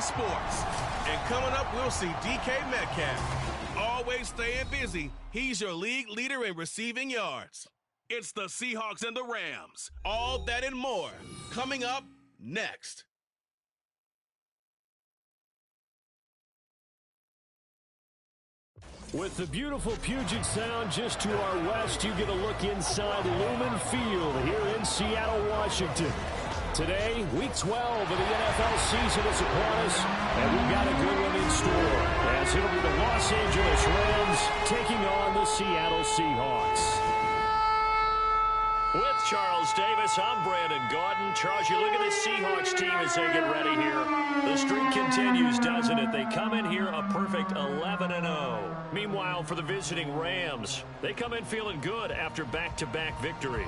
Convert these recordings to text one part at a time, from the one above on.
sports. And coming up, we'll see DK Metcalf. Always staying busy, he's your league leader in receiving yards. It's the Seahawks and the Rams. All that and more coming up next. With the beautiful Puget Sound just to our west, you get a look inside Lumen Field here in Seattle, Washington. Today, Week 12 of the NFL season is upon us, and we've got a good one in store, as it'll be the Los Angeles Rams taking on the Seattle Seahawks. With Charles Davis, I'm Brandon Gaudin. Charles, you look at this Seahawks team as they get ready here. The streak continues, doesn't it? They come in here a perfect 11-0. Meanwhile, for the visiting Rams, they come in feeling good after back-to-back victory.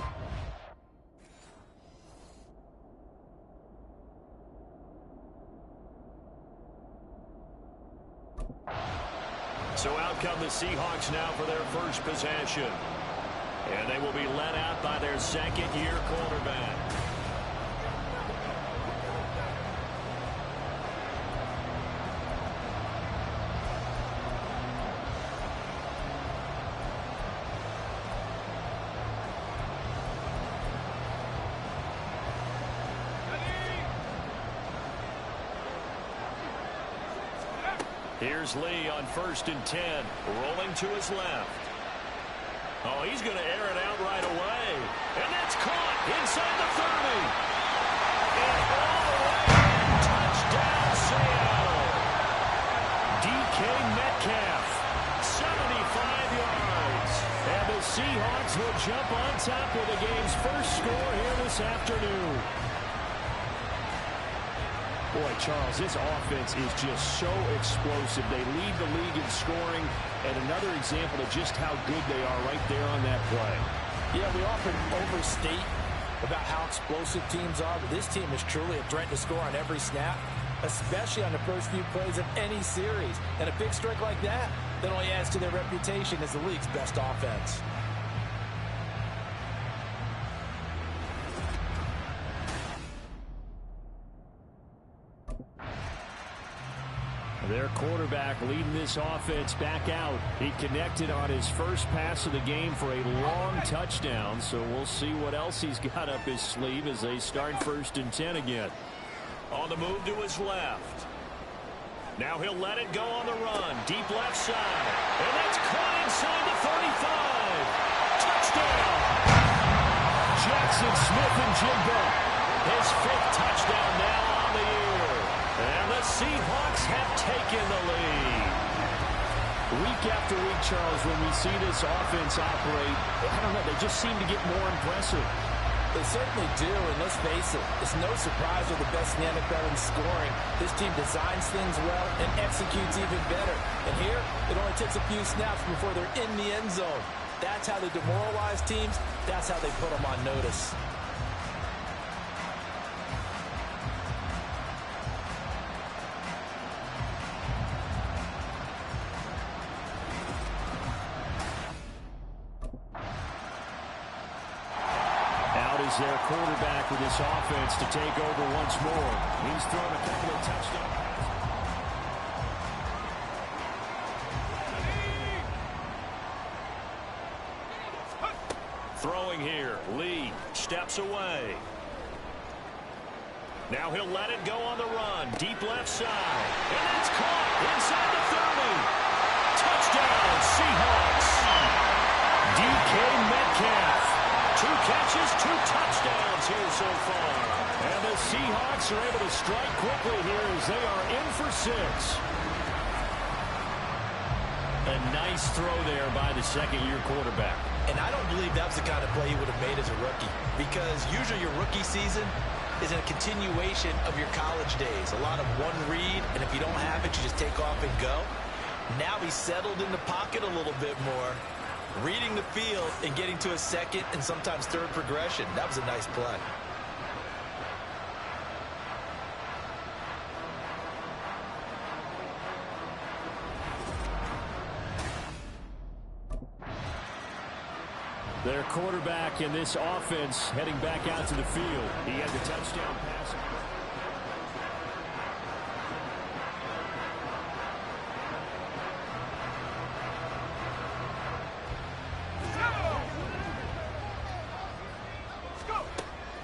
So out come the Seahawks now for their first possession. And they will be led out by their second-year quarterback. Here's Lee on 1st and 10, rolling to his left. Oh, he's going to air it out right away. And that's caught inside the 30. And all the way in, touchdown Seattle. DK Metcalf, 75 yards. And the Seahawks will jump on top with the game's first score here this afternoon. Boy, Charles, this offense is just so explosive. They lead the league in scoring, and another example of just how good they are right there on that play. Yeah, we often overstate about how explosive teams are, but this team is truly a threat to score on every snap, especially on the first few plays of any series. And a big strike like that only adds to their reputation as the league's best offense. Their quarterback leading this offense back out. He connected on his first pass of the game for a long touchdown, so we'll see what else he's got up his sleeve as they start 1st and 10 again. On the move to his left. Now he'll let it go on the run. Deep left side. And that's caught inside the 35. Touchdown! Jackson Smith-Njigba. His 5th touchdown now on the year. And the Seahawks have taken the lead. Week after week, Charles, when we see this offense operate, I don't know, they just seem to get more impressive. They certainly do, and let's face it, it's no surprise they're the best in the NFL in scoring. This team designs things well and executes even better. And here, it only takes a few snaps before they're in the end zone. That's how they demoralize teams. That's how they put them on notice. Their quarterback with this offense to take over once more. He's thrown a couple of touchdowns. Throwing here. Lee steps away. Now he'll let it go on the run. Deep left side. And that's caught inside the 30. Touchdown, Seahawks. DK Metcalf. 2 catches, 2 touchdowns here so far. And the Seahawks are able to strike quickly here as they are in for 6. A nice throw there by the second-year quarterback. And I don't believe that was the kind of play he would have made as a rookie, because usually your rookie season is a continuation of your college days. A lot of one read, and if you don't have it, you just take off and go. Now he's settled in the pocket a little bit more, reading the field and getting to a second and sometimes third progression. That was a nice play. Their quarterback in this offense heading back out to the field. He had the touchdown pass.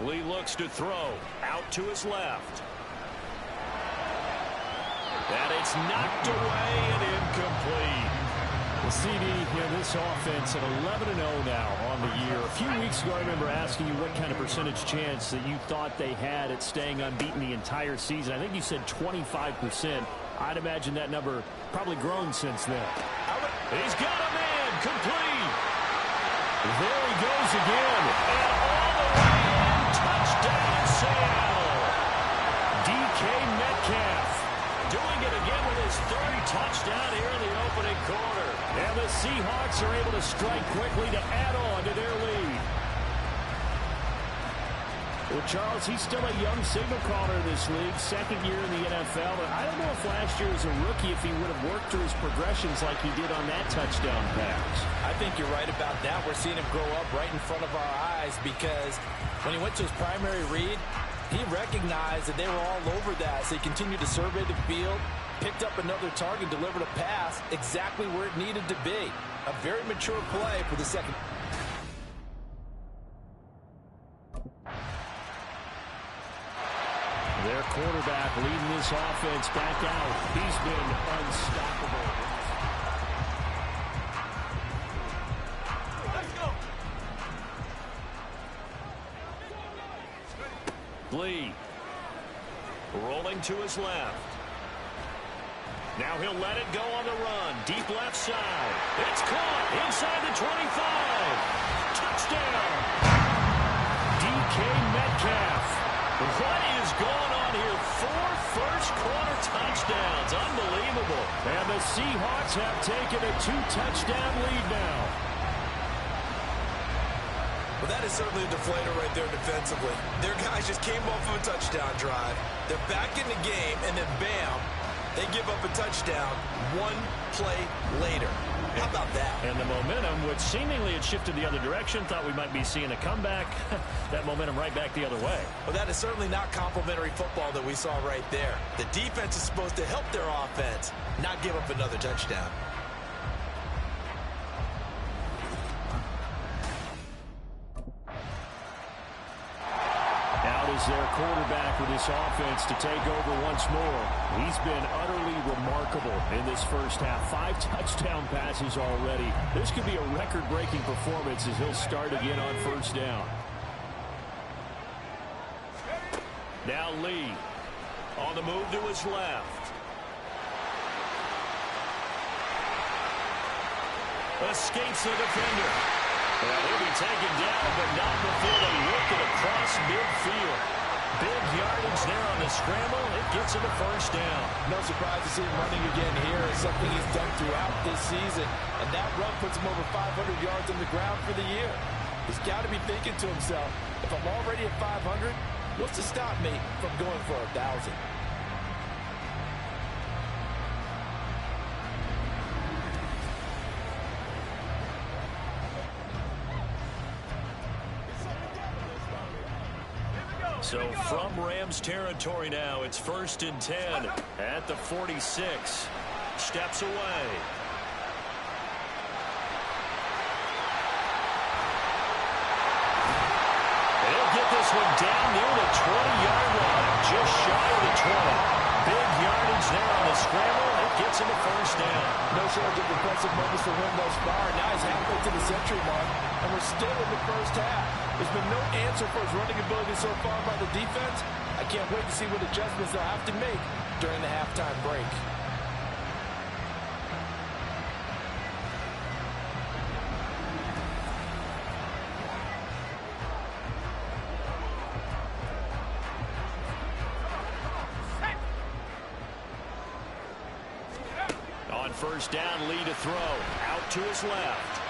Lee looks to throw. Out to his left. And it's knocked away and incomplete. The CD, this offense at 11-0 now on the year. A few weeks ago, I remember asking you what kind of percentage chance that you thought they had at staying unbeaten the entire season. I think you said 25%. I'd imagine that number probably grown since then. He's got a man complete. There he goes again. And all the way in. Touchdown, Seattle. DK Metcalf doing it again with his third touchdown here in the opening quarter. And the Seahawks are able to strike quickly to add on to their lead. Well, Charles, he's still a young signal caller in this league, second year in the NFL. But I don't know if last year as a rookie, if he would have worked through his progressions like he did on that touchdown pass. I think you're right about that. We're seeing him grow up right in front of our eyes because when he went to his primary read, he recognized that they were all over that, so he continued to survey the field, picked up another target, delivered a pass exactly where it needed to be. A very mature play for the second. Their quarterback leading this offense back out. He's been unstoppable. Lee rolling to his left. Now he'll let it go on the run. Deep left side. It's caught inside the 25. Touchdown. DK Metcalf. What is going on here? 4 first-quarter touchdowns. Unbelievable. And the Seahawks have taken a 2-touchdown lead now. Well, that is certainly a deflator right there defensively. Their guys just came off of a touchdown drive. They're back in the game, and then bam, they give up a touchdown one play later. How about that? And the momentum, which seemingly had shifted the other direction, thought we might be seeing a comeback. That momentum right back the other way. Well, that is certainly not complimentary football that we saw right there. The defense is supposed to help their offense, not give up another touchdown. Is their quarterback with this offense to take over once more. He's been utterly remarkable in this first half. 5 touchdown passes already. This could be a record-breaking performance as he'll start again on first down. Now Lee on the move to his left. Escapes the defender. And he'll be taken down, but not before they work it across midfield. Big yardage there on the scramble. It gets him a first down. No surprise to see him running again here. It's something he's done throughout this season. And that run puts him over 500 yards on the ground for the year. He's got to be thinking to himself, if I'm already at 500, what's to stop me from going for 1,000? So from Rams territory now, it's 1st and 10 at the 46. Steps away. They'll get this one down near the 20-yard line, just shy of the 20. Big yardage there on the scramble. It gets him a first down. No shortage of impressive moments for him thus far. Now he's halfway to the century mark, and we're still in the first half. There's been no answer for his running ability so far by the defense. I can't wait to see what adjustments they'll have to make during the halftime break. On first down, Lee to throw. Out to his left.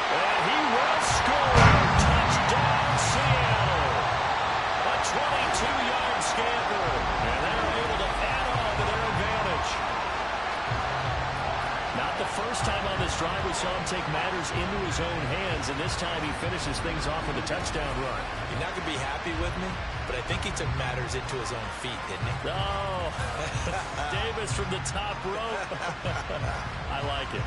And he will score. Touchdown, Seattle. A 22-yard scamper. And they're able to add on to their advantage. Not the first time on this drive we saw him take matters into his own hands, and this time he finishes things off with a touchdown run. You're not going to be happy with me, but I think he took matters into his own feet, didn't he? Oh, Davis from the top rope. I like it.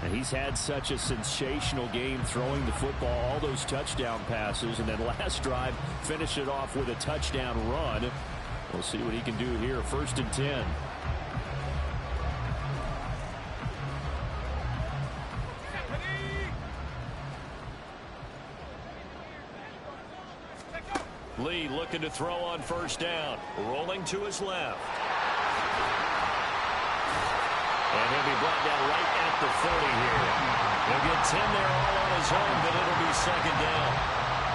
And he's had such a sensational game throwing the football, all those touchdown passes, and then last drive finished it off with a touchdown run. We'll see what he can do here. 1st and 10. Lee looking to throw on 1st down. Rolling to his left. And he'll be brought down right at the 30 here. He'll get 10 there all on his own, but it'll be 2nd down.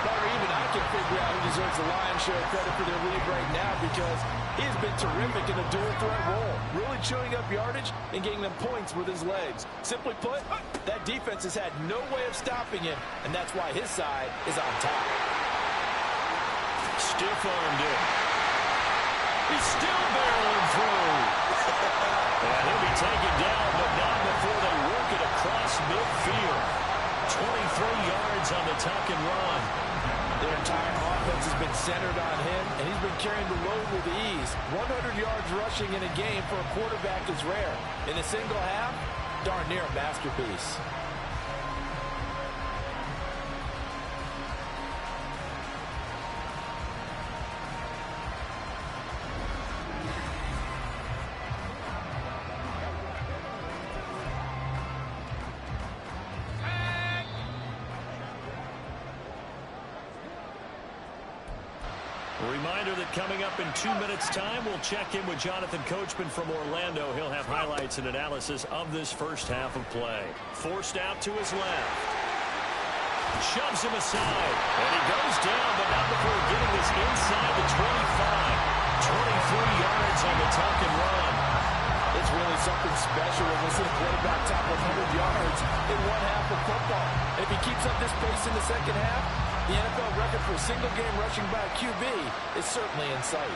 Better even I can figure out who deserves the lion's share of credit for their lead right now, because he's been terrific in a dual threat role, really chewing up yardage and getting them points with his legs. Simply put, that defense has had no way of stopping him, and that's why his side is on top. Stiff-armed him. He's still barreling through. And he'll be taken down, but not before they work it across midfield. 23 yards on the tuck and run. Their entire offense has been centered on him, and he's been carrying the load with ease. 100 yards rushing in a game for a quarterback is rare. In a single half, darn near a masterpiece. A reminder that coming up in 2 minutes' time, we'll check in with Jonathan Coachman from Orlando. He'll have highlights and analysis of this first half of play. Forced out to his left. Shoves him aside. And he goes down, but not before getting this inside the 25. 23 yards on the tuck and run. It's really something special when we see a quarterback top 100 yards in one half of football. And if he keeps up this pace in the second half, the NFL record for a single game rushing by a QB is certainly in sight.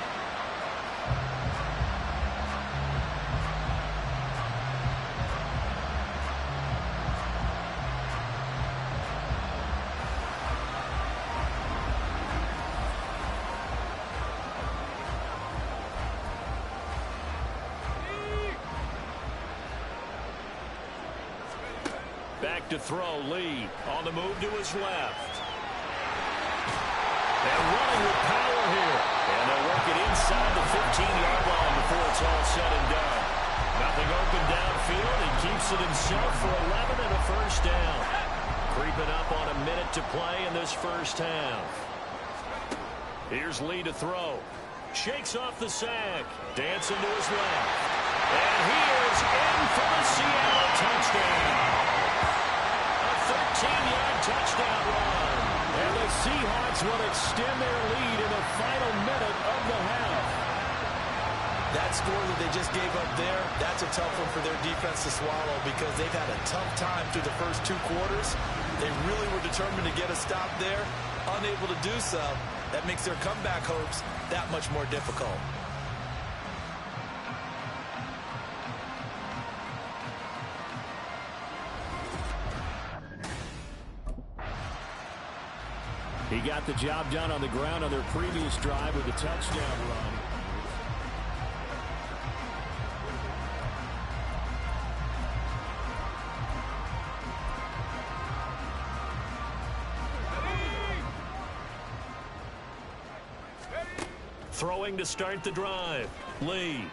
Back to throw, Lee on the move to his left. And running with power here. And they'll work it inside the 15-yard line before it's all said and done. Nothing open downfield. He keeps it himself for 11 and a 1st down. Creeping up on a minute to play in this first half. Here's Lee to throw. Shakes off the sack. Dancing to his left. And he is in for the Seattle touchdown. A 13-yard touchdown run. And the Seahawks will extend their lead in the final minute of the half. That score that they just gave up there, that's a tough one for their defense to swallow, because they've had a tough time through the first 2 quarters. They really were determined to get a stop there, unable to do so. That makes their comeback hopes that much more difficult. He got the job done on the ground on their previous drive with a touchdown run. Throwing to start the drive. Lee.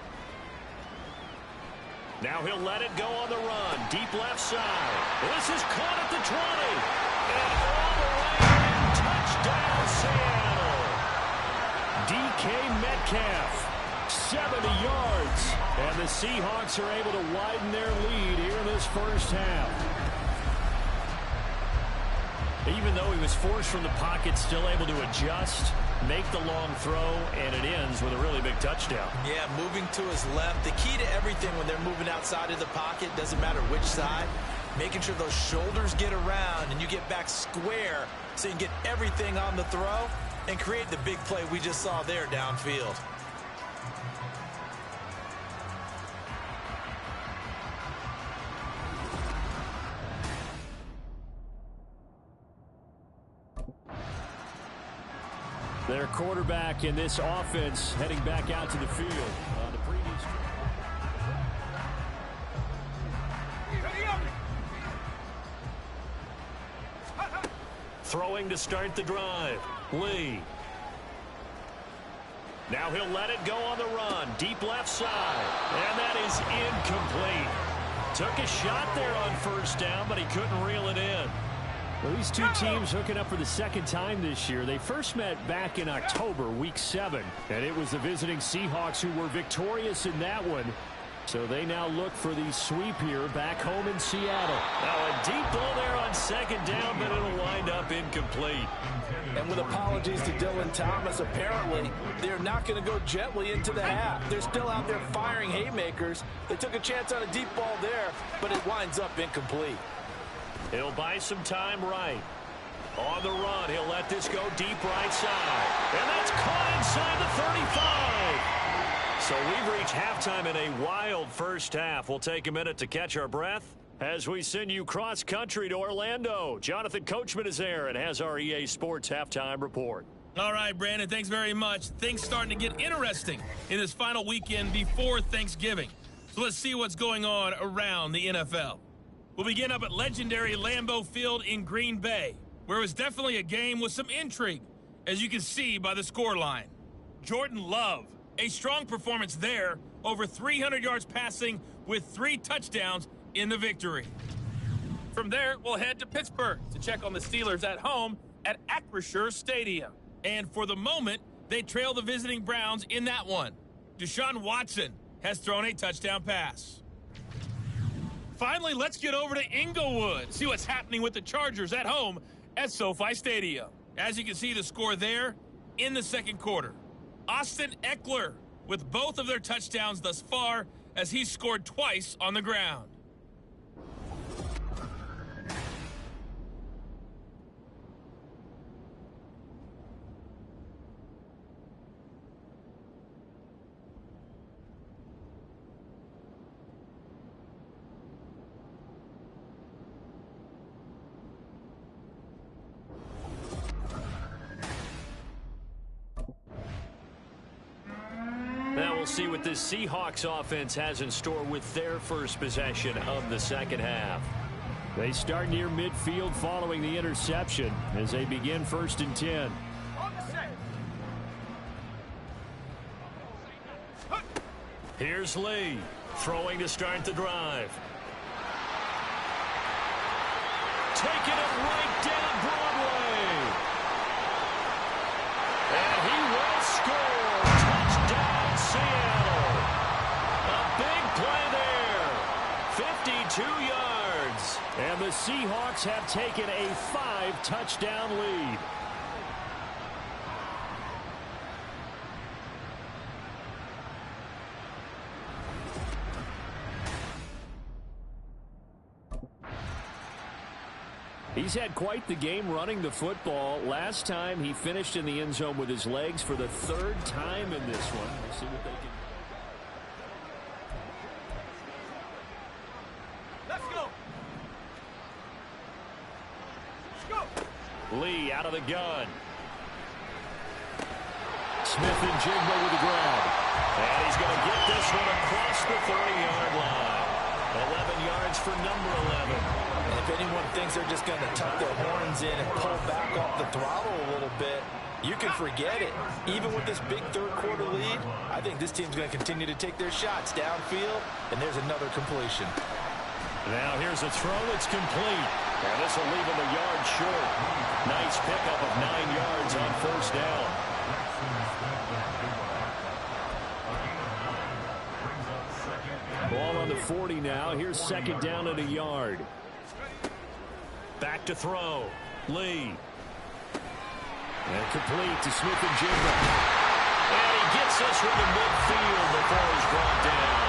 Now he'll let it go on the run. Deep left side. This is caught at the 20. And all the way in. Touchdown, Seattle. DK Metcalf. 70 yards. And the Seahawks are able to widen their lead here in this first half. Even though he was forced from the pocket, still able to adjust, make the long throw, and it ends with a really big touchdown. Yeah, moving to his left. The key to everything when they're moving outside of the pocket, doesn't matter which side, making sure those shoulders get around and you get back square so you can get everything on the throw and create the big play we just saw there downfield. Their quarterback in this offense heading back out to the field on the previous drive. Throwing to start the drive, Lee. Now he'll let it go on the run. Deep left side. And that is incomplete. Took a shot there on first down, but he couldn't reel it in. Well, these two teams hooking up for the second time this year. They first met back in October, Week 7. And it was the visiting Seahawks who were victorious in that one. So they now look for the sweep here back home in Seattle. Now a deep ball there on second down, but it'll wind up incomplete. And with apologies to Dylan Thomas, apparently they're not going to go gently into the half. They're still out there firing haymakers. They took a chance on a deep ball there, but it winds up incomplete. He'll buy some time right. On the run, he'll let this go deep right side. And that's caught inside the 35. So we've reached halftime in a wild first half. We'll take a minute to catch our breath as we send you cross-country to Orlando. Jonathan Coachman is there and has our EA Sports halftime report. All right, Brandon, thanks very much. Things starting to get interesting in this final weekend before Thanksgiving. So let's see what's going on around the NFL. We'll begin up at legendary Lambeau Field in Green Bay, where it was definitely a game with some intrigue, as you can see by the scoreline. Jordan Love, a strong performance there, over 300 yards passing with 3 touchdowns in the victory. From there, we'll head to Pittsburgh to check on the Steelers at home at Acrisure Stadium. And for the moment, they trail the visiting Browns in that one. Deshaun Watson has thrown a touchdown pass. Finally, let's get over to Inglewood, see what's happening with the Chargers at home at SoFi Stadium. As you can see the score there in the second quarter. Austin Eckler with both of their touchdowns thus far as he scored twice on the ground. Now we'll see what this Seahawks offense has in store with their first possession of the second half. They start near midfield following the interception as they begin 1st and 10. Here's Lee throwing to start the drive. Taking it right down Broadway. And he will score. Touchdown, Seattle. A big play there. 52 yards. And the Seahawks have taken a 5-touchdown lead. He's had quite the game running the football. Last time he finished in the end zone with his legs for the 3rd time in this one. We'll see what they can do. Let's go. Lee out of the gun. Smith and Jigba with the grab. And he's going to get this one across the 30-yard line. 11 yards for number 11. And if anyone thinks they're just going to tuck their horns in and pull back off the throttle a little bit, you can forget it. Even with this big third-quarter lead, I think this team's going to continue to take their shots downfield, and there's another completion. Now here's a throw. It's complete. And this will leave him a yard short. Nice pickup of 9 yards on first down. Ball on the 40 now. Here's 2nd down and a yard. Back to throw. Lee. And complete to Smith and Jigba. And he gets this from the midfield before he's brought down.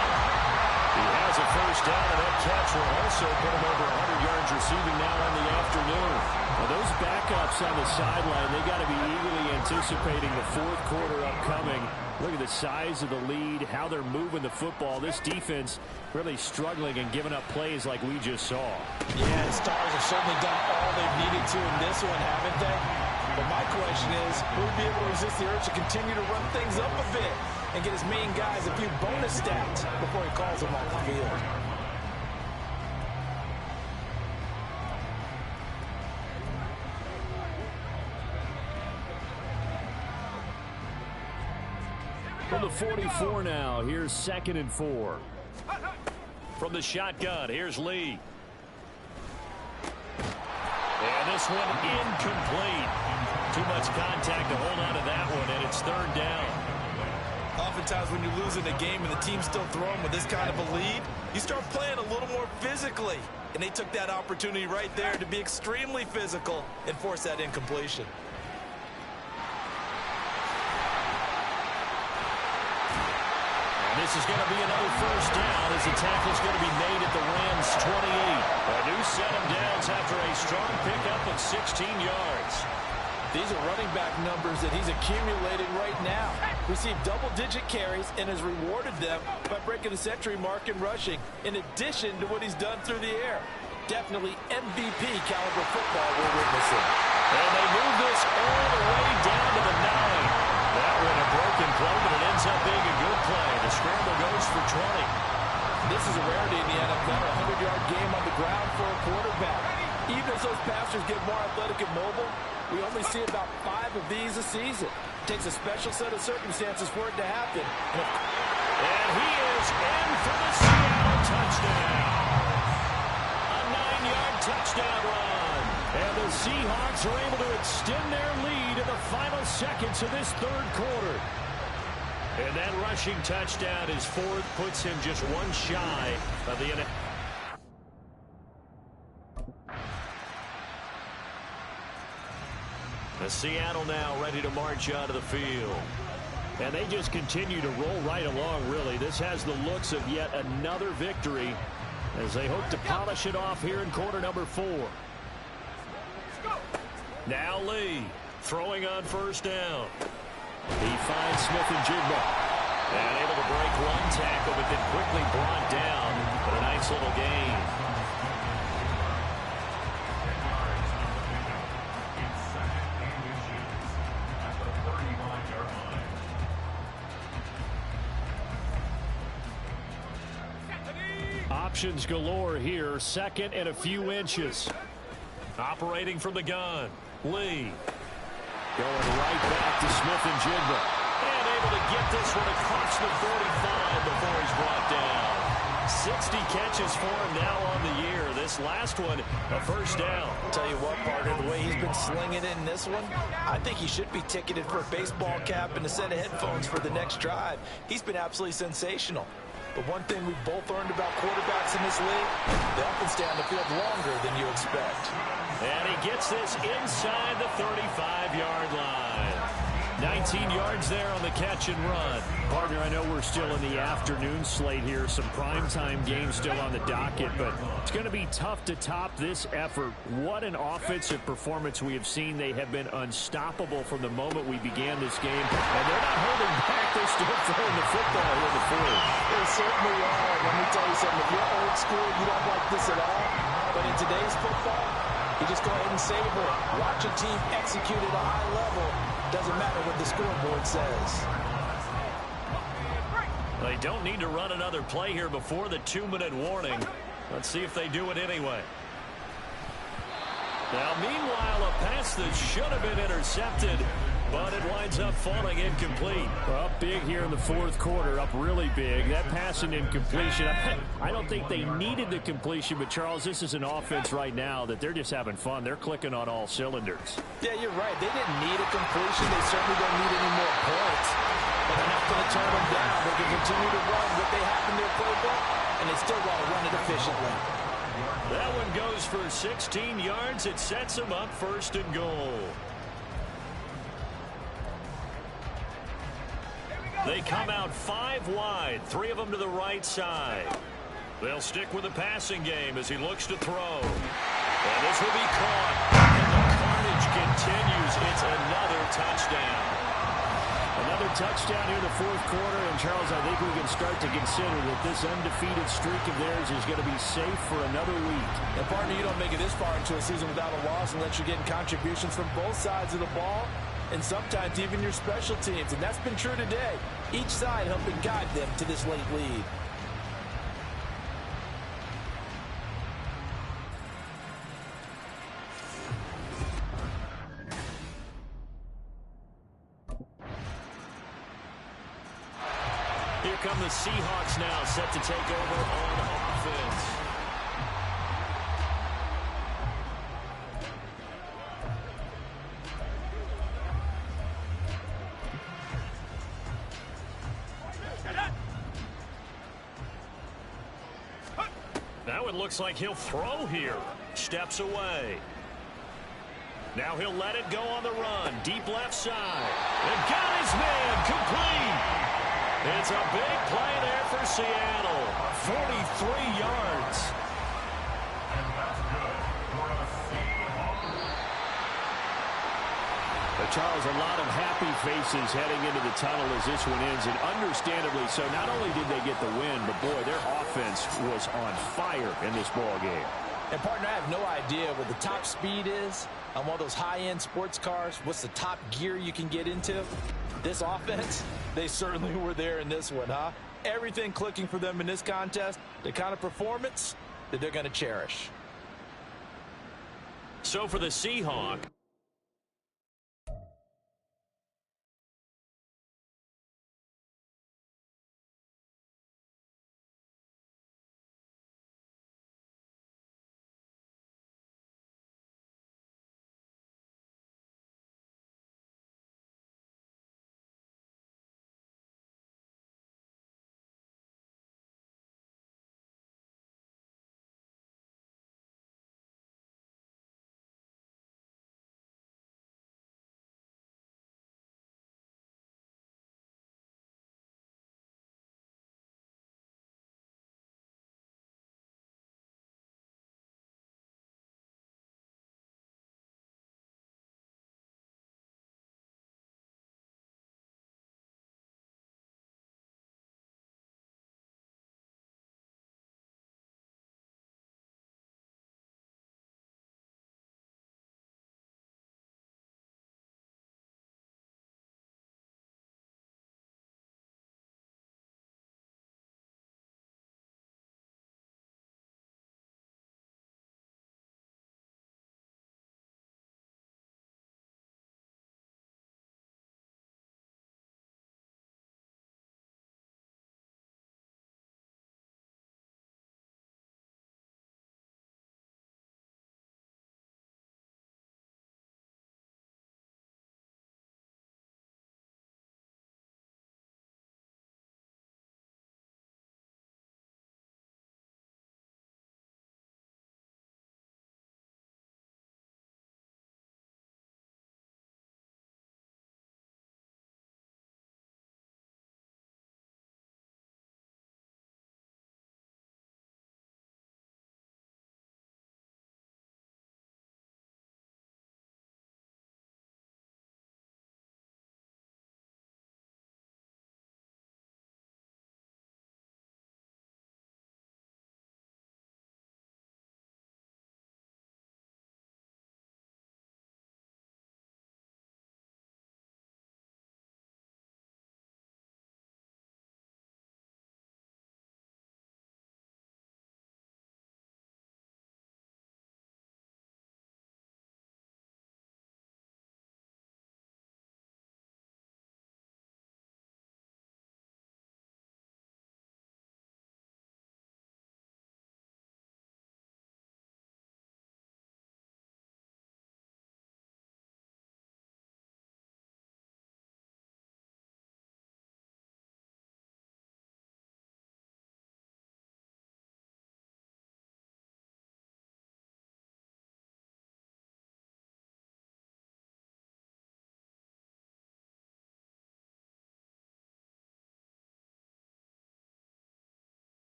He has a first down, and that catch will also put him over 100 yards receiving now on the afternoon. Well, those backups on the sideline, they got to be eagerly anticipating the 4th quarter upcoming. Look at the size of the lead, how they're moving the football. This defense really struggling and giving up plays like we just saw. Yeah, the Stars have certainly done all they've needed to in this one, haven't they? But my question is, will he be able to resist the urge to continue to run things up a bit and get his main guys a few bonus stats before he calls them off the field? From the 44 now, here's 2nd and 4. From the shotgun, here's Lee. And this one incomplete. Too much contact to hold on to that one, and it's 3rd down. Oftentimes when you're losing a game and the team's still throwing with this kind of a lead, you start playing a little more physically. And they took that opportunity right there to be extremely physical and force that incompletion. And this is going to be another 1st down as the tackle's going to be made at the Rams' 28. A new set of downs after a strong pickup of 16 yards. These are running back numbers that he's accumulating right now. Received double-digit carries and has rewarded them by breaking the century mark in rushing, in addition to what he's done through the air. Definitely MVP caliber football we're witnessing. And they move this all the way down to the 9. That one a broken play, but it ends up being a good play. The scramble goes for 20. This is a rarity in the NFL, a 100-yard game on the ground for a quarterback. Even as those passers get more athletic and mobile, we only see about 5 of these a season. It takes a special set of circumstances for it to happen. And he is in for the Seattle touchdown. A 9-yard touchdown run. And the Seahawks are able to extend their lead in the final seconds of this 3rd quarter. And that rushing touchdown is 4th, puts him just one shy of the NFL. Seattle now ready to march out of the field. And they just continue to roll right along, really. This has the looks of yet another victory as they hope to polish it off here in quarter number 4. Now Lee throwing on 1st down. He finds Smith-Njigba. And able to break one tackle, but then quickly brought down. But a nice little gain. Options galore here. 2nd and a few inches. Operating from the gun. Lee. Going right back to Smith-Njigba. And able to get this one across the 45 before he's brought down. 60 catches for him now on the year. This last one, a 1st down. Tell you what, partner, the way he's been slinging in this one, I think he should be ticketed for a baseball cap and a set of headphones for the next drive. He's been absolutely sensational. But one thing we've both learned about quarterbacks in this league, they often stay on the field longer than you expect. And he gets this inside the 35-yard line. 19 yards there on the catch and run. Partner, I know we're still in the afternoon slate here. Some primetime games still on the docket, but it's going to be tough to top this effort. What an offensive performance we have seen. They have been unstoppable from the moment we began this game, and they're not holding back. They're still throwing the football here in the 4th. They certainly are. Let me tell you something. If you're old school, you don't like this at all. But in today's football, you just go ahead and savor it. Watch a team execute at a high level. Doesn't matter what the scoreboard says. They don't need to run another play here before the 2-minute warning. Let's see if they do it anyway. Now, meanwhile, a pass that should have been intercepted, but it winds up falling incomplete. Well, up big here in the 4th quarter, up really big. That pass and incompletion, I don't think they needed the completion, but, Charles, this is an offense right now that they're just having fun. They're clicking on all cylinders. Yeah, you're right. They didn't need a completion. They certainly don't need any more points. But they're not going to turn them down. They can continue to run what they have in their playbook, and they still want to run it efficiently. That one goes for 16 yards. It sets them up 1st and goal. They come out 5 wide, 3 of them to the right side. They'll stick with the passing game as he looks to throw. And this will be caught. And the carnage continues. It's another touchdown. Another touchdown here in the 4th quarter. And, Charles, I think we can start to consider that this undefeated streak of theirs is going to be safe for another week. And, partner, you don't make it this far into a season without a loss unless you're getting contributions from both sides of the ball, and sometimes even your special teams. And that's been true today. Each side helping guide them to this late lead. come the Seahawks now, set to take over on offense. Now it looks like he'll throw here. Steps away. Now he'll let it go on the run. Deep left side. And got his man complete. It's a big play there for Seattle. 43 yards. Charles, a lot of happy faces heading into the tunnel as this one ends, and understandably so. Not only did they get the win, but, boy, their offense was on fire in this ball game. And, partner, I have no idea what the top speed is on one of those high-end sports cars. What's the top gear you can get into? This offense, they certainly were there in this one, huh? Everything clicking for them in this contest, the kind of performance that they're going to cherish. So for the Seahawks,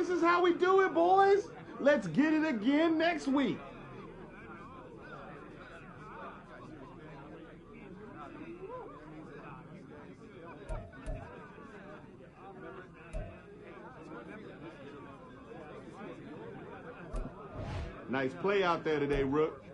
This is how we do it, boys. Let's get it again next week. Nice play out there today, Rook.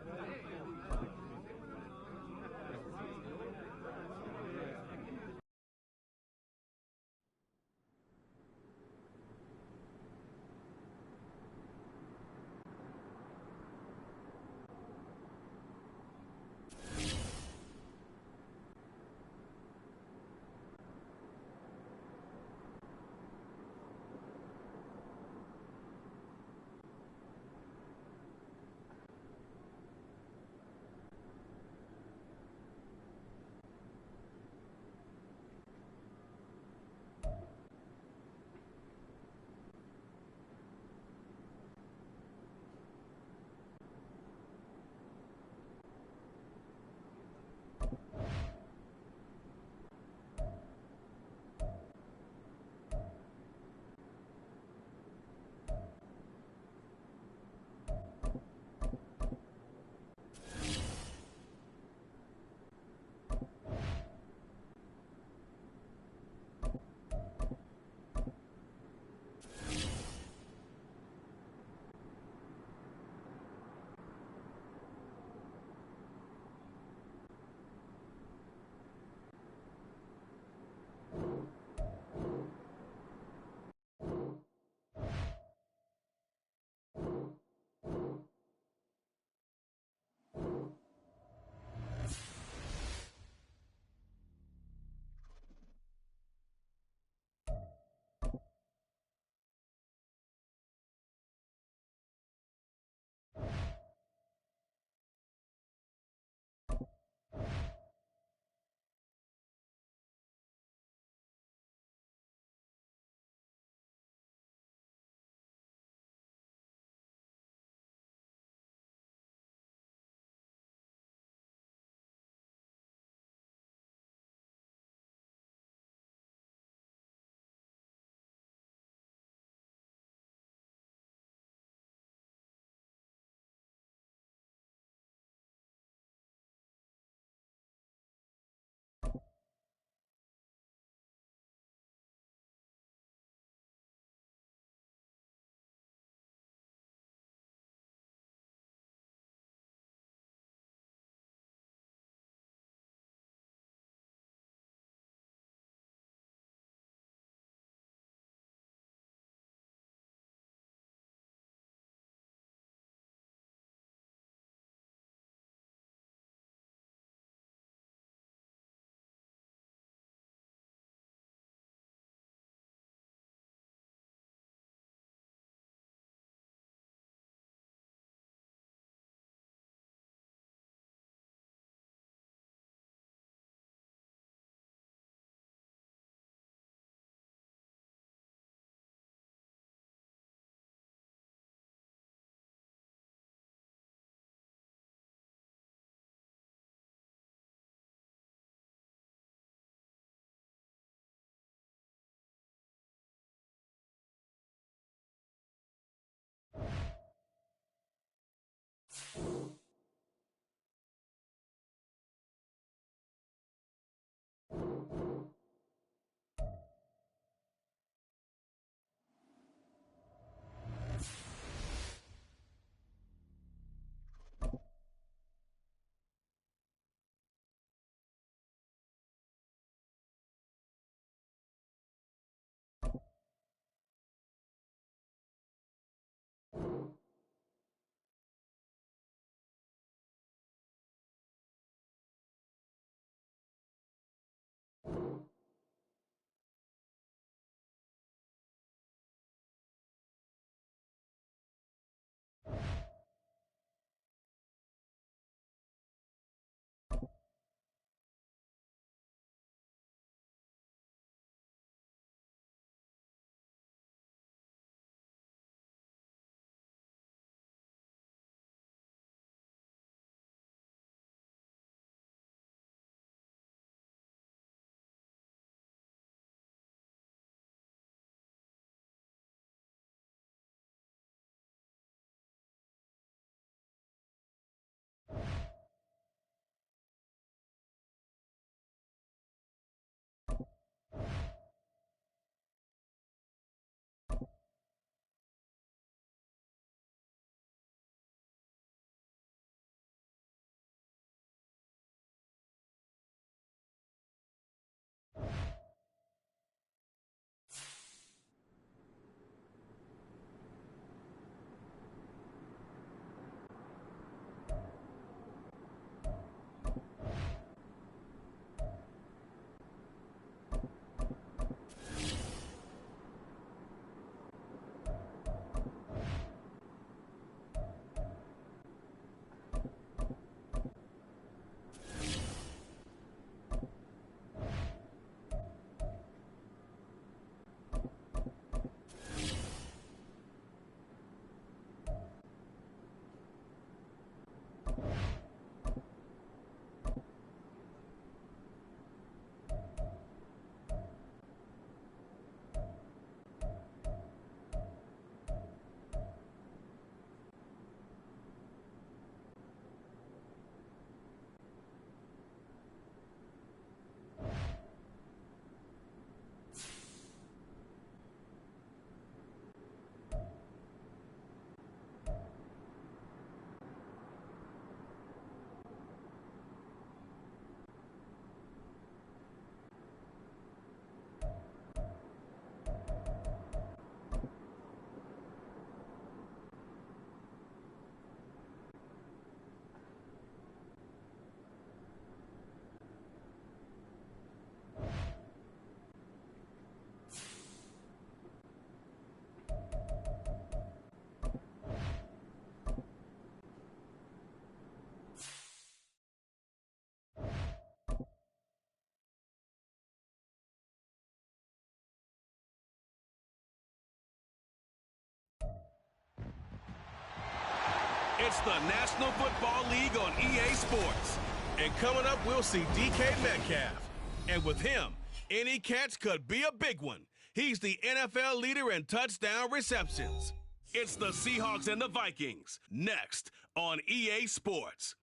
It's the National Football League on EA Sports. And coming up, we'll see DK Metcalf. And with him, any catch could be a big one. He's the NFL leader in touchdown receptions. It's the Seahawks and the Vikings, next on EA Sports.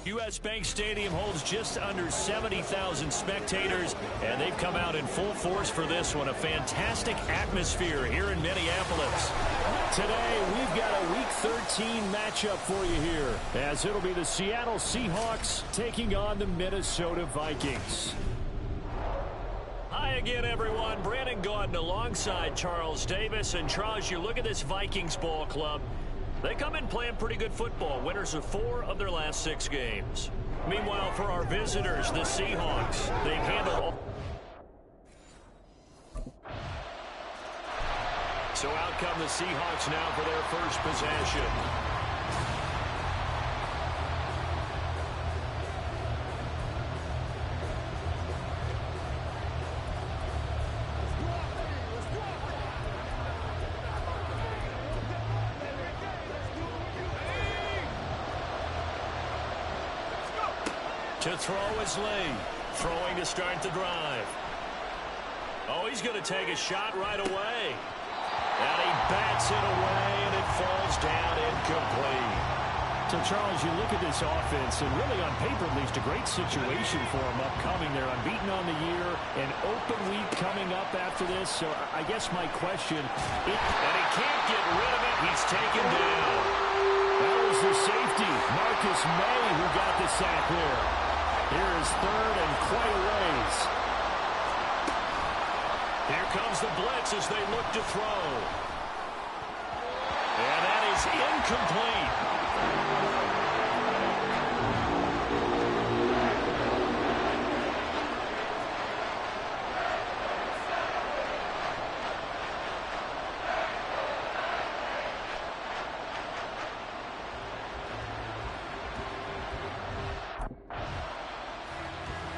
U.S. Bank Stadium holds just under 70,000 spectators, and they've come out in full force for this one. A fantastic atmosphere here in Minneapolis. Today, we've got a Week 13 matchup for you here, as it'll be the Seattle Seahawks taking on the Minnesota Vikings. Hi again, everyone. Brandon Gaudin alongside Charles Davis. And Charles, you look at this Vikings ball club. They come in playing pretty good football, winners of 4 of their last 6 games. Meanwhile, for our visitors, the Seahawks, they've handled. So out come the Seahawks now for their first possession. To throw is Lee. Throwing to start the drive. Oh, he's going to take a shot right away. And he bats it away, and it falls down incomplete. So, Charles, you look at this offense, and really on paper, at least, a great situation for them upcoming. They're unbeaten on the year, an open week coming up after this. So, I guess my question... And he can't get rid of it. He's taken down. That was the safety, Marcus May, who got the sack there. Here is third and quite a ways. Here comes the blitz as they look to throw. And that is incomplete.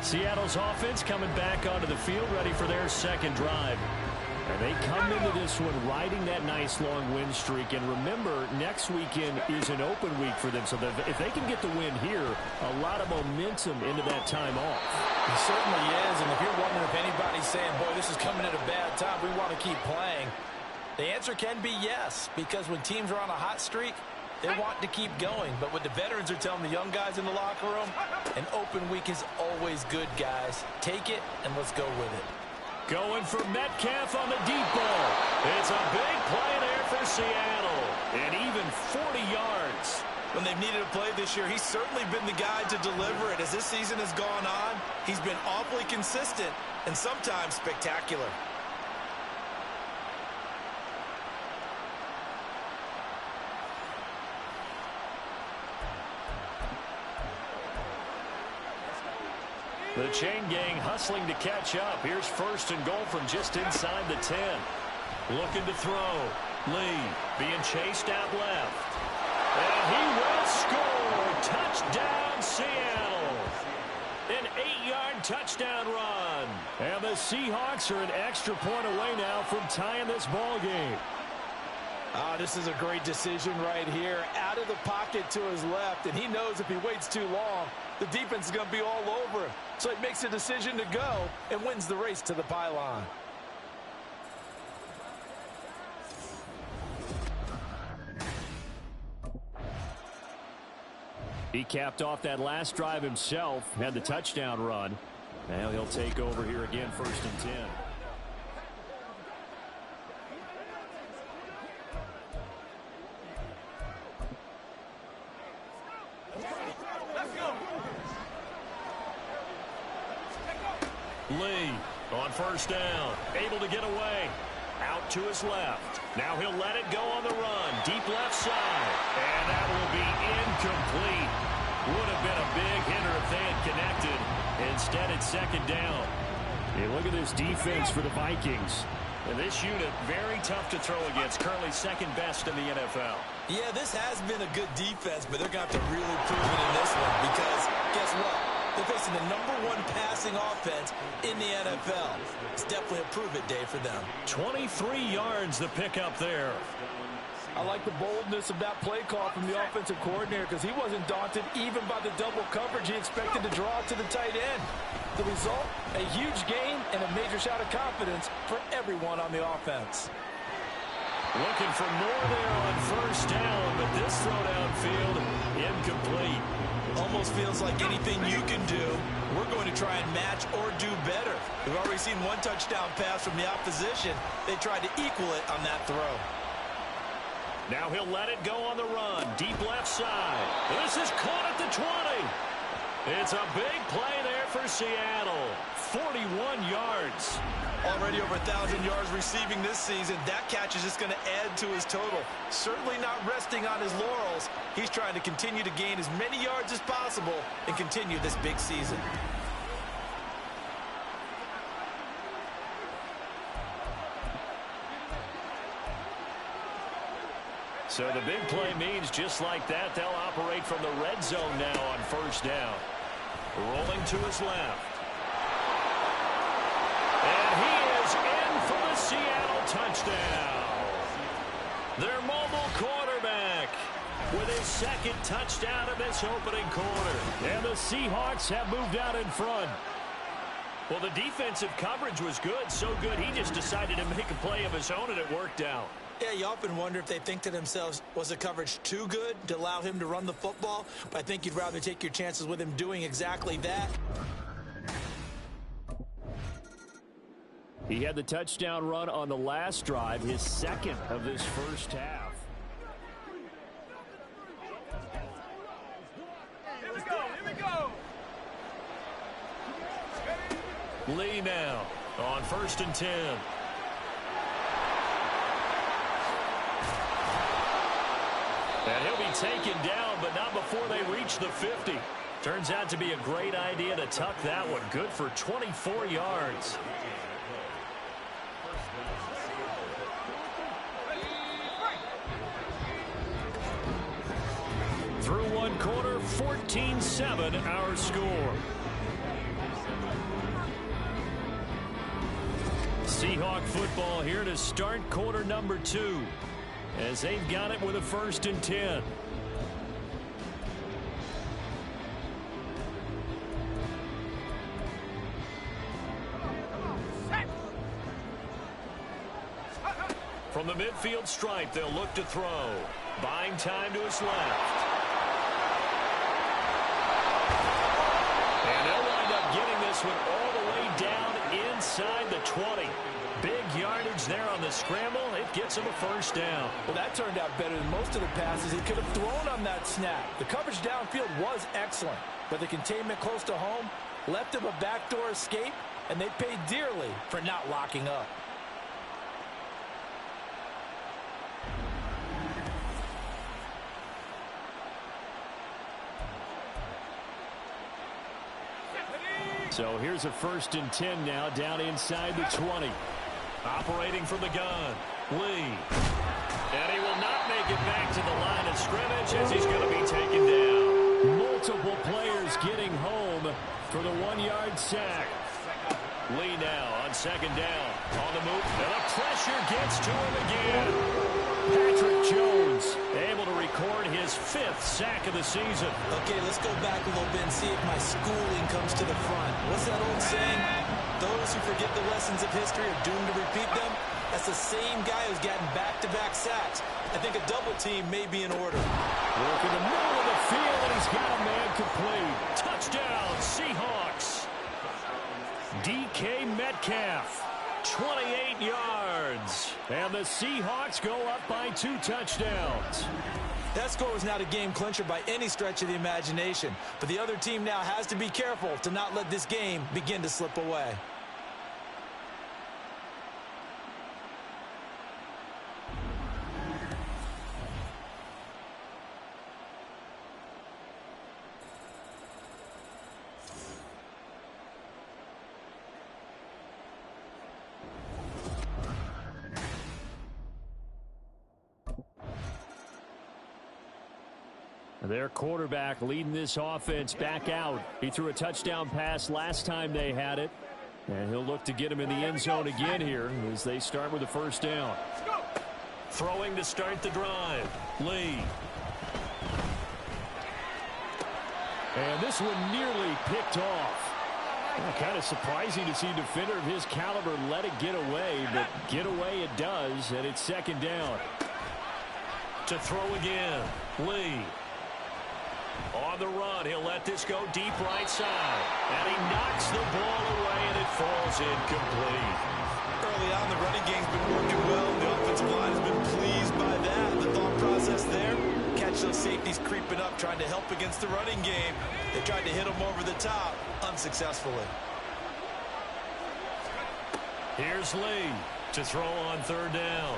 Seattle's offense coming back onto the field, ready for their second drive. And they come into this one riding that nice long win streak. And remember, next weekend is an open week for them. So if they can get the win here, a lot of momentum into that time off. It certainly is. And if you're wondering if anybody's saying, boy, this is coming at a bad time, we want to keep playing, the answer can be yes. Because when teams are on a hot streak, they want to keep going. But what the veterans are telling the young guys in the locker room, an open week is always good, guys. Take it, and let's go with it. Going for Metcalf on the deep ball. It's a big play there for Seattle. And even 40 yards. When they've needed a play this year, he's certainly been the guy to deliver it. As this season has gone on, he's been awfully consistent and sometimes spectacular. The chain gang hustling to catch up. Here's first and goal from just inside the 10. Looking to throw. Lee being chased out left. And he will score. Touchdown, Seattle. An 8-yard touchdown run. And the Seahawks are an extra point away now from tying this ball game. This is a great decision right here. Out of the pocket to his left, and he knows if he waits too long, the defense is going to be all over him. So he makes a decision to go and wins the race to the pylon. He capped off that last drive himself, had the touchdown run. Now he'll take over here again, first and 10. Lee on first down, able to get away. Out to his left. Now he'll let it go on the run. Deep left side. And that will be incomplete. Would have been a big hitter if they had connected. Instead, it's second down. Hey, look at this defense for the Vikings. And this unit, very tough to throw against. Currently second best in the NFL. Yeah, this has been a good defense, but they're going to have to really prove it in this one because guess what? They're facing the #1 pass passing offense in the NFL. It's definitely a prove-it day for them. 23 yards the pickup there. I like the boldness of that play call from the offensive coordinator because he wasn't daunted even by the double coverage he expected to draw to the tight end. The result, a huge gain and a major shot of confidence for everyone on the offense. Looking for more there on first down, but this throw downfield incomplete. Almost feels like anything you can do, we're going to try and match or do better. We've already seen one touchdown pass from the opposition. They tried to equal it on that throw. Now he'll let it go on the run. Deep left side. This is caught at the 20. It's a big play there for Seattle. 41 yards. Already over 1,000 yards receiving this season. That catch is just going to add to his total. Certainly not resting on his laurels. He's trying to continue to gain as many yards as possible and continue this big season. So the big play means just like that, they'll operate from the red zone now on first down. Rolling to his left. And he is in for the Seattle touchdown. Their mobile quarterback with his second touchdown of this opening quarter. And the Seahawks have moved out in front. Well, the defensive coverage was good, so good he just decided to make a play of his own, and it worked out. Yeah, you often wonder if they think to themselves, was the coverage too good to allow him to run the football? But I think you'd rather take your chances with him doing exactly that. He had the touchdown run on the last drive, his second of this first half. Here we go. Lee now on 1st and 10. And he'll be taken down, but not before they reach the 50. Turns out to be a great idea to tuck that one. Good for 24 yards. Through one quarter, 14-7 our score. Seahawk football here to start quarter number 2. As they've got it with a 1st and 10. From the midfield stripe, they'll look to throw. Buying time to his left. And they'll wind up getting this one all the way down inside the 20. Big yardage there on the scramble. It gets him a 1st down. Well, that turned out better than most of the passes he could have thrown on that snap. The coverage downfield was excellent, but the containment close to home left him a backdoor escape, and they paid dearly for not locking up. So here's a 1st and 10 now down inside the 20. Operating from the gun, Lee. And he will not make it back to the line of scrimmage as he's going to be taken down. Multiple players getting home for the 1-yard sack. Lee now on 2nd down. On the move. And the pressure gets to him again. Patrick Jones able to record his 5th sack of the season. Okay, let's go back a little bit and see if my schooling comes to the front. What's that old saying? Those who forget the lessons of history are doomed to repeat them. That's the same guy who's gotten back-to-back sacks. I think a double team may be in order. Work in the middle of the field, and he's got a man complete. Touchdown, Seahawks. DK Metcalf, 28 yards. And the Seahawks go up by 2 touchdowns. That score was not a game clincher by any stretch of the imagination, but the other team now has to be careful to not let this game begin to slip away. Their quarterback leading this offense back out. He threw a touchdown pass last time they had it. And he'll look to get him in the end zone again here as they start with a first down. Throwing to start the drive. Lee. And this one nearly picked off. Well, kind of surprising to see a defender of his caliber let it get away, but get away it does, and it's second down. To throw again. Lee. On the run, he'll let this go deep right side. And he knocks the ball away, and it falls incomplete. Early on, the running game's been working well. The offensive line has been pleased by that. The thought process there, catch those safeties creeping up, trying to help against the running game. They tried to hit them over the top, unsuccessfully. Here's Lee to throw on third down.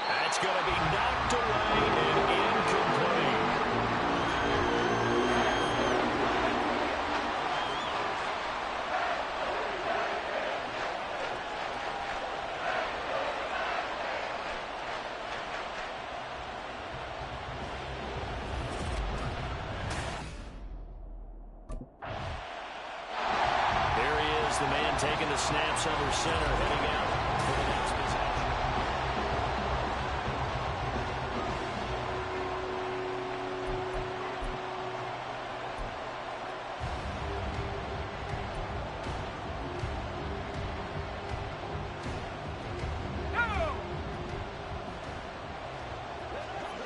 That's going to be knocked away and incomplete. There he is, the man taking the snaps under center, heading out for the next possession.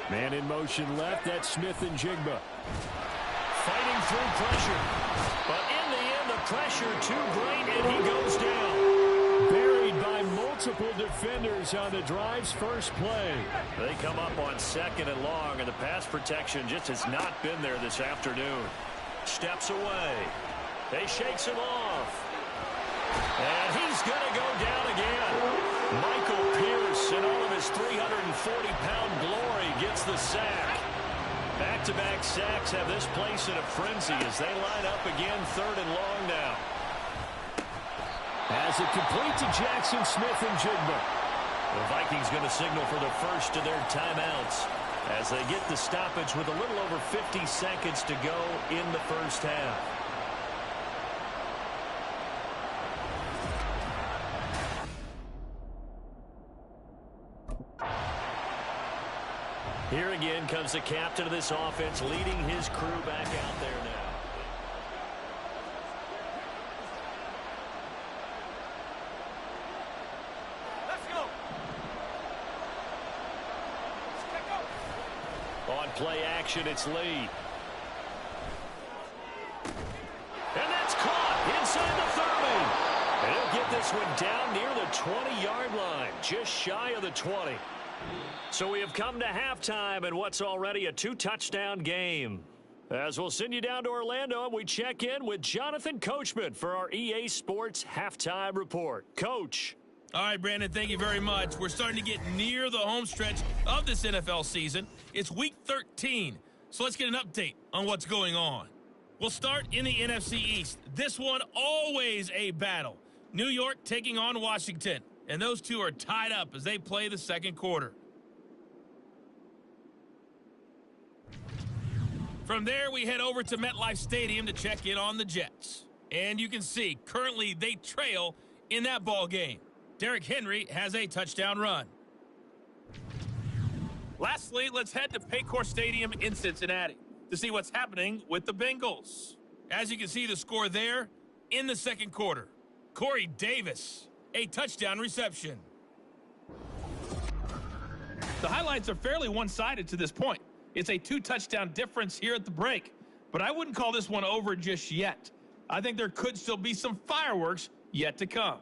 Man in motion left, that's Smith and Jigba. Fighting through pressure. But in the end, the pressure too great, and he goes down. Buried by multiple defenders on the drive's first play. They come up on second and long, and the pass protection just has not been there this afternoon. Steps away. They shakes him off. And he's going to go down again. Michael Pierce, in all of his 340-pound glory, gets the sack. Back-to-back sacks have this place in a frenzy as they line up again, third and long now. As it complete to Jackson Smith and Jigba. The Vikings going to signal for the first of their timeouts as they get the stoppage with a little over 50 seconds to go in the first half. Here again comes the captain of this offense, leading his crew back out there now. On play action, it's Lee. And that's caught inside the 30. And he'll get this one down near the 20-yard line, just shy of the 20. So we have come to halftime in what's already a two-touchdown game. As we'll send you down to Orlando, and we check in with Jonathan Coachman for our EA Sports Halftime Report. Coach. All right, Brandon, thank you very much. We're starting to get near the home stretch of this NFL season. It's Week 13, so let's get an update on what's going on. We'll start in the NFC East. This one always a battle. New York taking on Washington, and those two are tied up as they play the second quarter. From there, we head over to MetLife Stadium to check in on the Jets. And you can see, currently they trail in that ball game. Derrick Henry has a touchdown run. Lastly, let's head to Paycor Stadium in Cincinnati to see what's happening with the Bengals. As you can see the score there in the second quarter. Corey Davis, a touchdown reception. The highlights are fairly one-sided to this point. It's a two-touchdown difference here at the break, but I wouldn't call this one over just yet. I think there could still be some fireworks yet to come.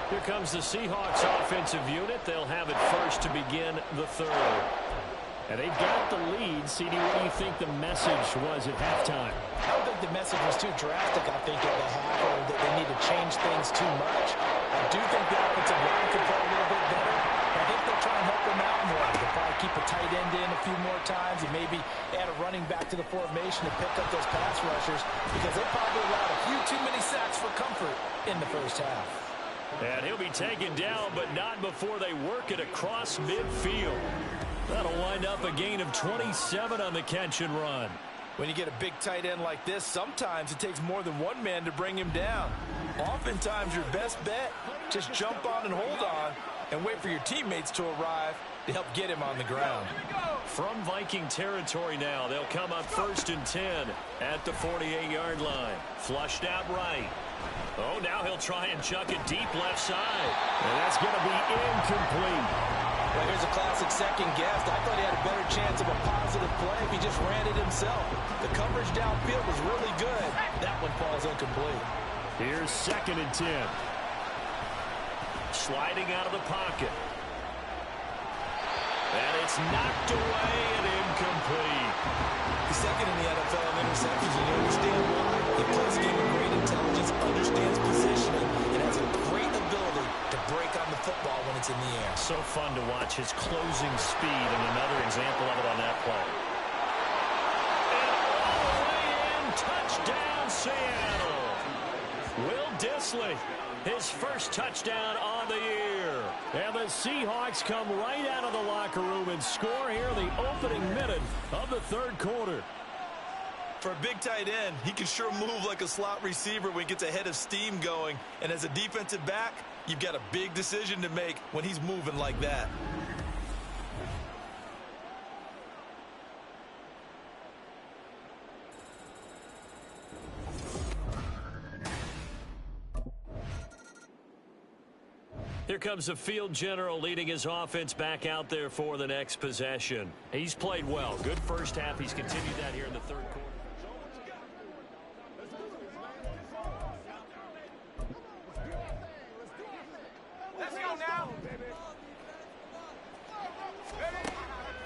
Here comes the Seahawks offensive unit. They'll have it first to begin the third. And they've got the lead. CD, what do you think the message was at halftime? I don't think the message was too drastic, I think, at the half, or that they need to change things too much. I do think the offensive line could play a little bit better. I think they'll try and help them out more. They'll probably keep a tight end in a few more times and maybe add a running back to the formation to pick up those pass rushers, because they probably allowed a few too many sacks for comfort in the first half. And he'll be taken down, but not before they work it across midfield. That'll wind up a gain of 27 on the catch and run. When you get a big tight end like this, sometimes it takes more than one man to bring him down. Oftentimes, your best bet, just jump on and hold on and wait for your teammates to arrive to help get him on the ground. From Viking territory now, they'll come up 1st and 10 at the 48-yard line. Flushed out right. Oh, now he'll try and chuck it deep left side. And that's going to be incomplete. Well, here's a classic second guess. I thought he had a better chance of a positive play if he just ran it himself. The coverage downfield was really good. That one falls incomplete. Here's 2nd and 10. Sliding out of the pocket. And it's knocked away and incomplete. He's second in the NFL in interceptions, and you understand why. He plays game with great intelligence, understands positioning, and has a great ability to break on the football when it's in the air. So fun to watch his closing speed, and another example of it on that play. And all the way in, touchdown Seattle. Will Dissly, his first touchdown on the year. And the Seahawks come right out of the locker room and score here in the opening minute of the third quarter. For a big tight end, he can sure move like a slot receiver when he gets a head of steam going. And as a defensive back, you've got a big decision to make when he's moving like that. Here comes the field general leading his offense back out there for the next possession. He's played well. Good first half. He's continued that here in the third quarter. Let's go now.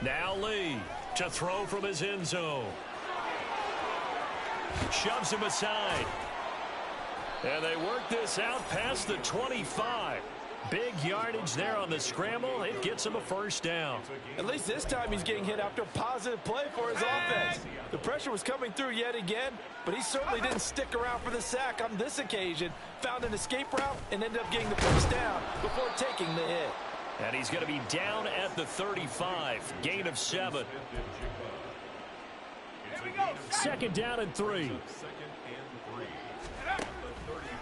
Now Lee to throw from his end zone. Shoves him aside. And they work this out past the 25. Big yardage there on the scramble. It gets him a first down. At least this time he's getting hit after a positive play for his offense. The pressure was coming through yet again, but he certainly didn't stick around for the sack on this occasion. Found an escape route and ended up getting the first down before taking the hit. And he's going to be down at the 35. Gain of 7. 2nd down and 3.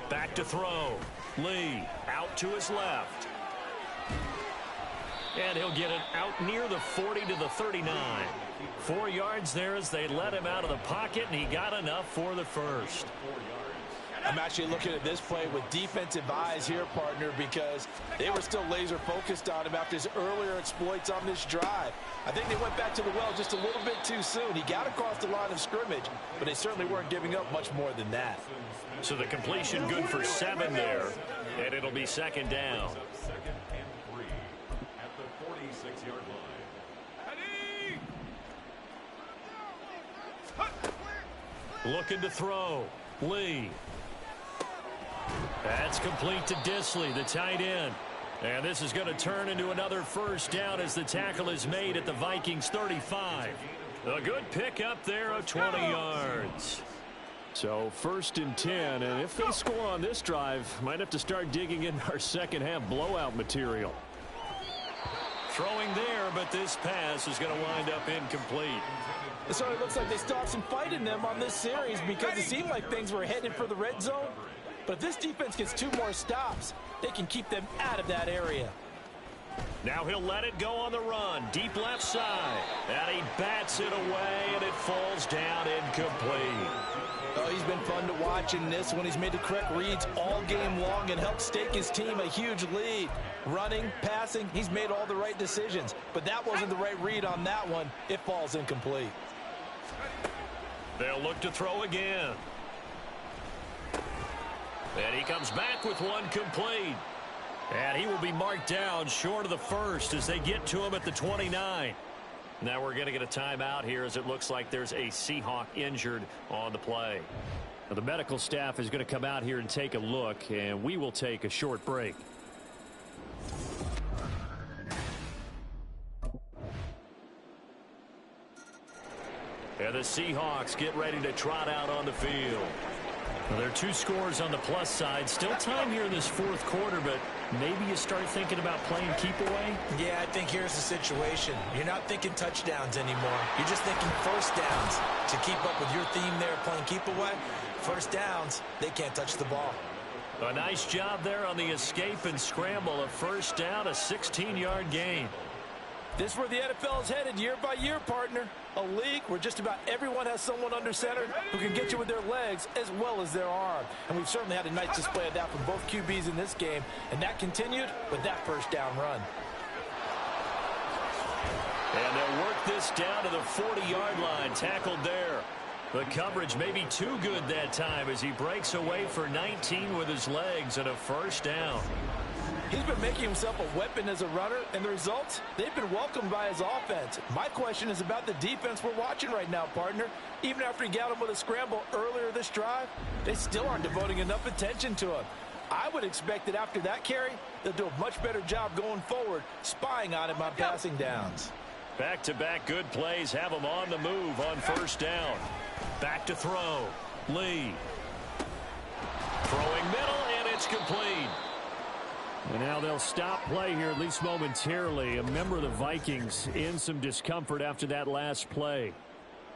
Back to throw. Lee out to his left. And he'll get it out near the 40 to the 39. 4 yards there as they let him out of the pocket, and he got enough for the first. I'm actually looking at this play with defensive eyes here, partner, because they were still laser focused on him after his earlier exploits on this drive. I think they went back to the well just a little bit too soon. He got across the line of scrimmage, but they certainly weren't giving up much more than that. So the completion good for 7 there, and it'll be 2nd down. Looking to throw. Lee. That's complete to Dissly, the tight end. And this is going to turn into another first down as the tackle is made at the Vikings 35. A good pickup there of 20 yards. So 1st and 10, and if they score on this drive, might have to start digging in our second half blowout material. Throwing there, but this pass is going to wind up incomplete. It certainly looks like they still have some fight in them on this series because it seemed like things were headed for the red zone. But if this defense gets 2 more stops, they can keep them out of that area. Now he'll let it go on the run. Deep left side. And he bats it away, and it falls down incomplete. Oh, he's been fun to watch in this one. He's made the correct reads all game long and helped stake his team a huge lead. Running, passing, he's made all the right decisions. But that wasn't the right read on that one. It falls incomplete. They'll look to throw again. And he comes back with one complete. And he will be marked down short of the first as they get to him at the 29. Now we're going to get a timeout here as it looks like there's a Seahawk injured on the play. Now the medical staff is going to come out here and take a look, and we will take a short break. And the Seahawks get ready to trot out on the field. Well, there are 2 scores on the plus side. Still time here in this fourth quarter, but maybe you start thinking about playing keep away? Yeah, I think here's the situation. You're not thinking touchdowns anymore. You're just thinking first downs. To keep up with your theme there playing keep away, first downs, they can't touch the ball. A nice job there on the escape and scramble. A first down, a 16-yard gain. This is where the NFL is headed year by year, partner. A league where just about everyone has someone under center who can get you with their legs as well as their arm. And we've certainly had a nice display of that from both QBs in this game. And that continued with that first down run. And they'll work this down to the 40-yard line. Tackled there. The coverage may be too good that time as he breaks away for 19 with his legs and a first down. He's been making himself a weapon as a runner, and the results, they've been welcomed by his offense. My question is about the defense we're watching right now, partner. Even after he got him with a scramble earlier this drive, they still aren't devoting enough attention to him. I would expect that after that carry, they'll do a much better job going forward, spying on him on passing downs. Back-to-back good plays have him on the move on first down. Back to throw. Lee. Throwing middle, and it's complete. And now they'll stop play here, at least momentarily. A member of the Vikings in some discomfort after that last play.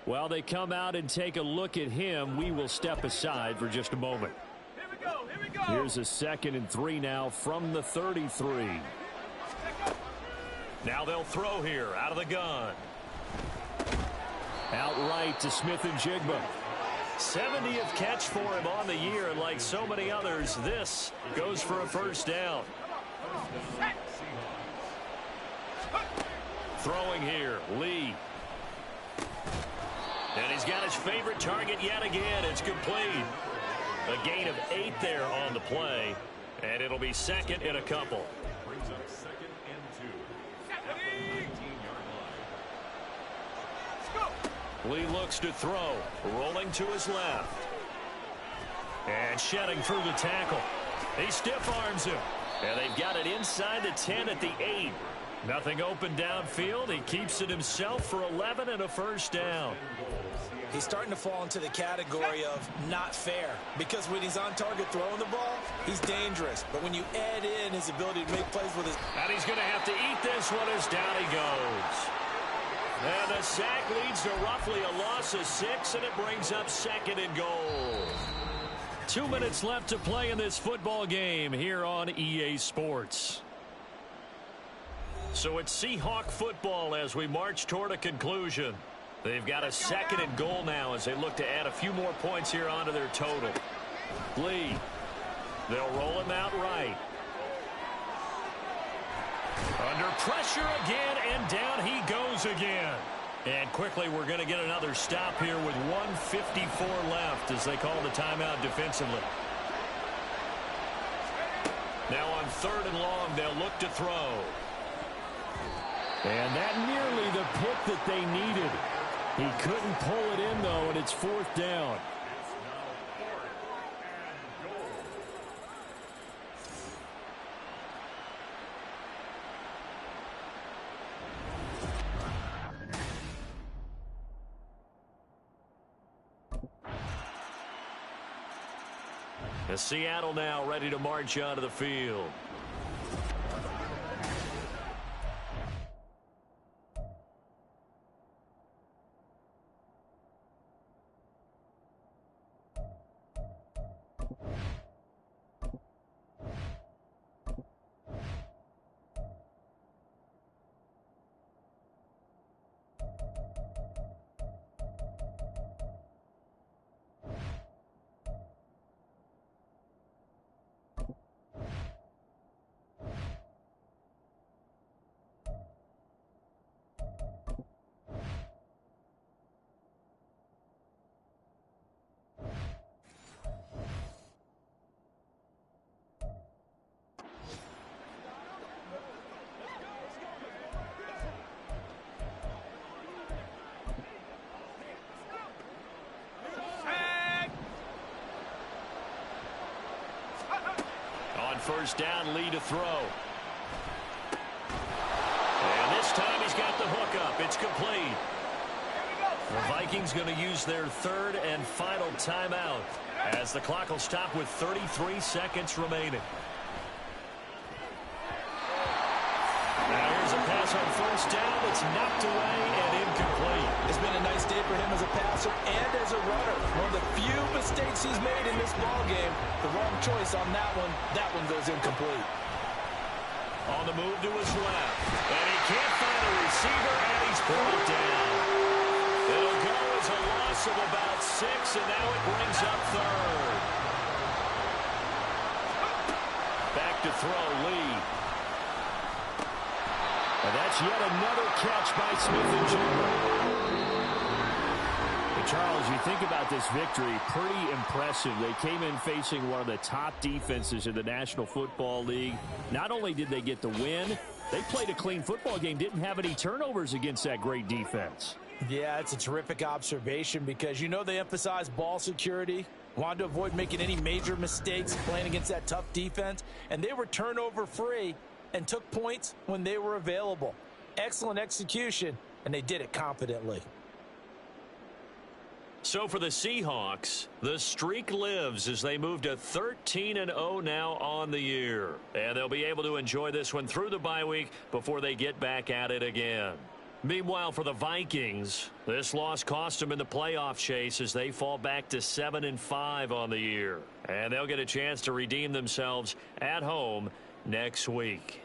While they come out and take a look at him, we will step aside for just a moment. Here we go. Here's a 2nd and 3 now from the 33. Now they'll throw here out of the gun. Outright to Smith and Jigba. 70th catch for him on the year, and like so many others, this goes for a first down. Throwing here, Lee. And he's got his favorite target yet again. It's complete. A gain of 8 there on the play, and it'll be 2nd and a couple. Lee looks to throw, rolling to his left. And shedding through the tackle. He stiff arms him. And they've got it inside the 10 at the 8. Nothing open downfield. He keeps it himself for 11 and a first down. He's starting to fall into the category of not fair, because when he's on target throwing the ball, he's dangerous. But when you add in his ability to make plays with his... And he's going to have to eat this one as down he goes. And the sack leads to roughly a loss of 6, and it brings up 2nd and goal. 2 minutes left to play in this football game here on EA Sports. So it's Seahawk football as we march toward a conclusion. They've got a 2nd and goal now as they look to add a few more points here onto their total. Lee. They'll roll him out right. Under pressure again, and down he goes again. And quickly we're going to get another stop here with 1:54 left as they call the timeout defensively. Now on 3rd and long, they'll look to throw. And that nearly the pick that they needed. He couldn't pull it in, though, and it's 4th down. As Seattle now ready to march onto the field. First down, Lee to throw. And this time he's got the hook up. It's complete. The Vikings going to use their third and final timeout as the clock will stop with 33 seconds remaining. Now here's a pass on first down. It's knocked away and incomplete. It's been a nice day for him as a passer and as a runner. One of the few mistakes he's made in this ballgame. The wrong choice on that one. That one goes incomplete. On the move to his left. And he can't find a receiver, and he's brought down. It'll go as a loss of about 6, and now it brings up third. Back to throw, Lee. And that's yet another catch by Smith-Njigba. Charles, you think about this victory, pretty impressive. They came in facing one of the top defenses in the National Football League. Not only did they get the win, they played a clean football game, didn't have any turnovers against that great defense. Yeah, it's a terrific observation because, they emphasize ball security, wanted to avoid making any major mistakes playing against that tough defense, and they were turnover-free and took points when they were available. Excellent execution, and they did it confidently. So for the Seahawks, the streak lives as they move to 13-0 now on the year. And they'll be able to enjoy this one through the bye week before they get back at it again. Meanwhile, for the Vikings, this loss cost them in the playoff chase as they fall back to 7-5 on the year. And they'll get a chance to redeem themselves at home next week.